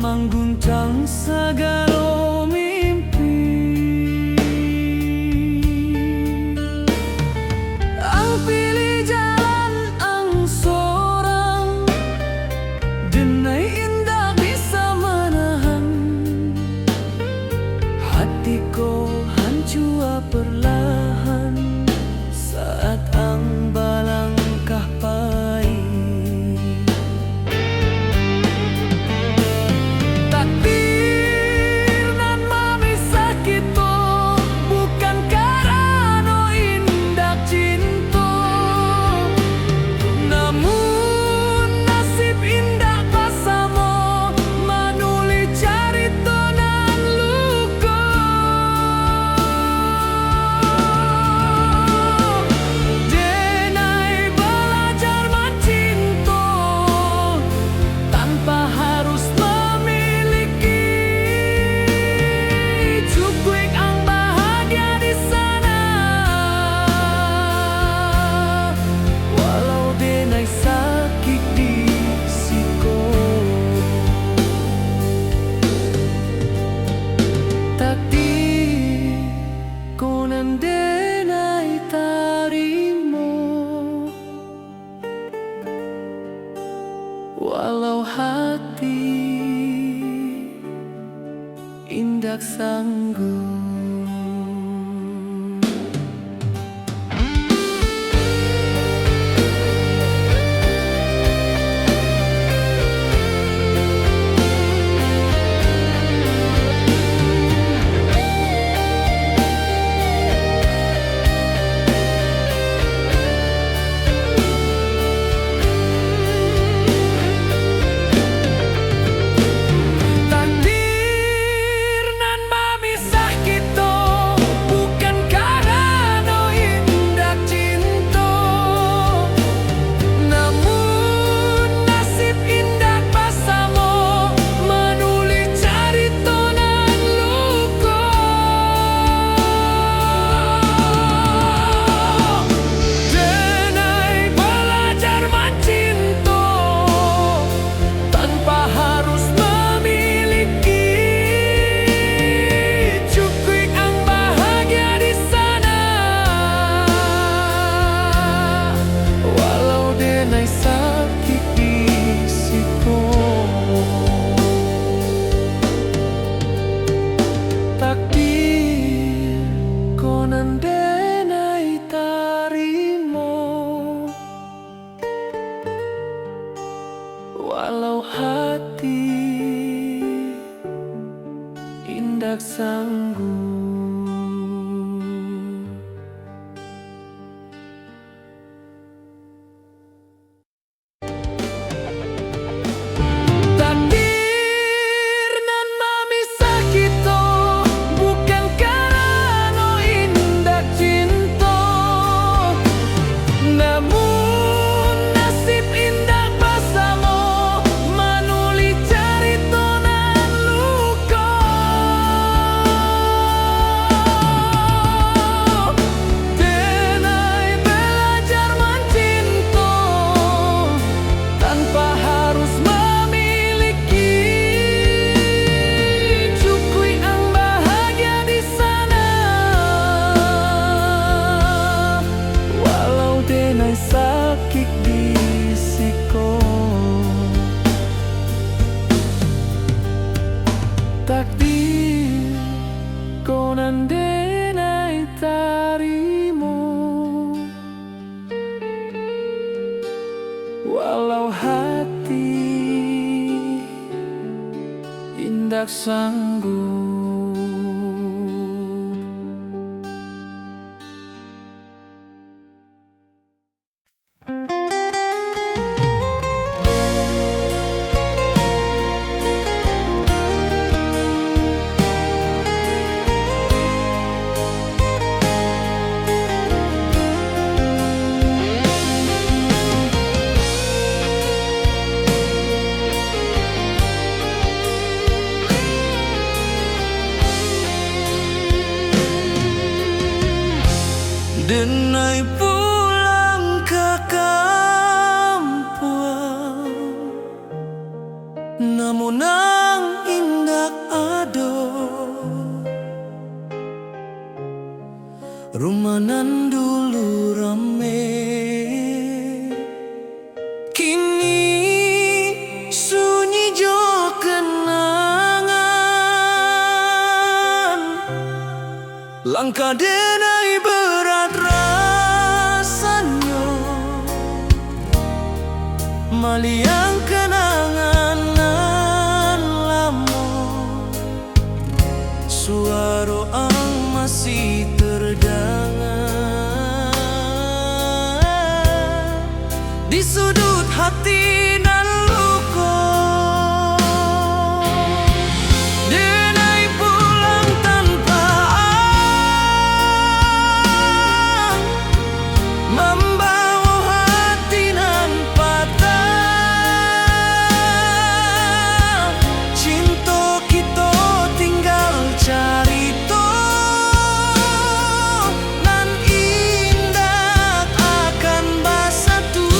mengguncang segala mimpi. Ang pilih jalan ang sorang, denai indah bisa menahan. Hatiku hancur perlahan saat ang balangkah pahit. Takdir nan memisah kita bukan karena indah cinta, namun nasib indah pasamo manuli carita nan luka. Denai belajar mencinta tanpa harus memiliki. Cukup ang bahagia di sana, walau denai sakit di siko. Takdir konan denai tarimo, walau hati indak sanggup. Takdir nan memisah kita bukan karena indah cinta, namun nasib indah pasamo manuli carita nan luka. Denai belajar mencinta tanpa harus memiliki. Cukup ang bahagia di sana, walau denai sakit di situ. Takdir konan denai tarimo, walau hati indak sanggup. Takdir nan memisah kita bukan karena indah cinta, namun nasib indah pasamo manuli carita nan luka. Denai belajar mencinta tanpa harus memiliki. Cukup ang bahagia di sana, walau denai sakit di siko. Takdir konan denai tarimo, walau hati indak sanggup. pulang indak ado, rumah nan dulu rame, kini sunyi jo kenangan. Langkah denai berat rasanya, maliang kenangan nan lama, suara ang masih terdengar di sudut hati nan luka. Denai pulang tanpa ang, membawa hati nan patah. Cinta kita tinggal carita nan indah akan bersatu.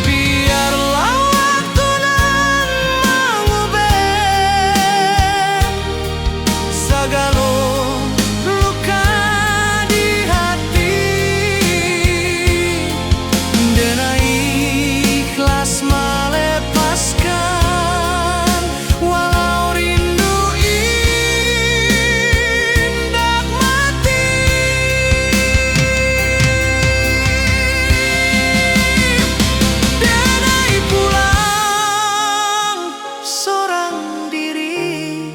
Biarlah waktu nan mengubah segala luka di hati, denai ikhlas melepaskan walau rindu indak mati. Denai pulang seorang diri,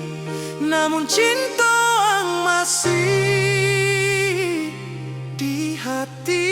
namun cinta ang masih di hati.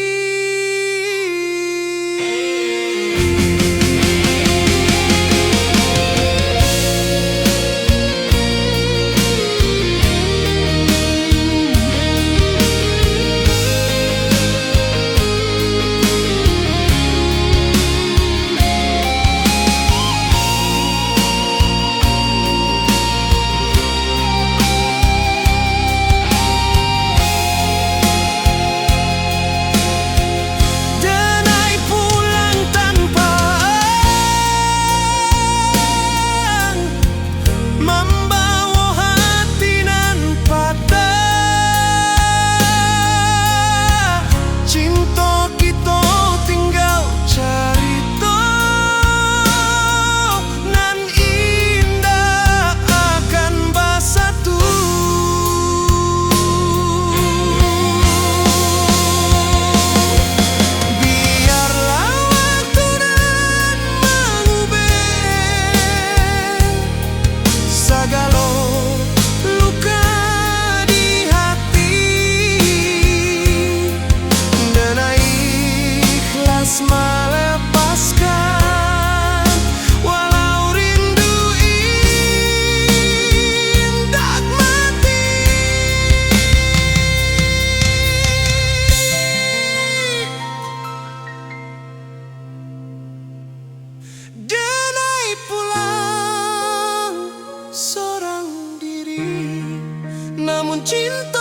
Denai pulang tanpa ang, membawa hati nan patah. Cinta kita tinggal carita nan indah akan bersatu. Biarlah waktu nan mengubah segala luka di hati, denai ikhlas melepaskan walau rindu indak mati. Denai pulang seorang diri, namun cinta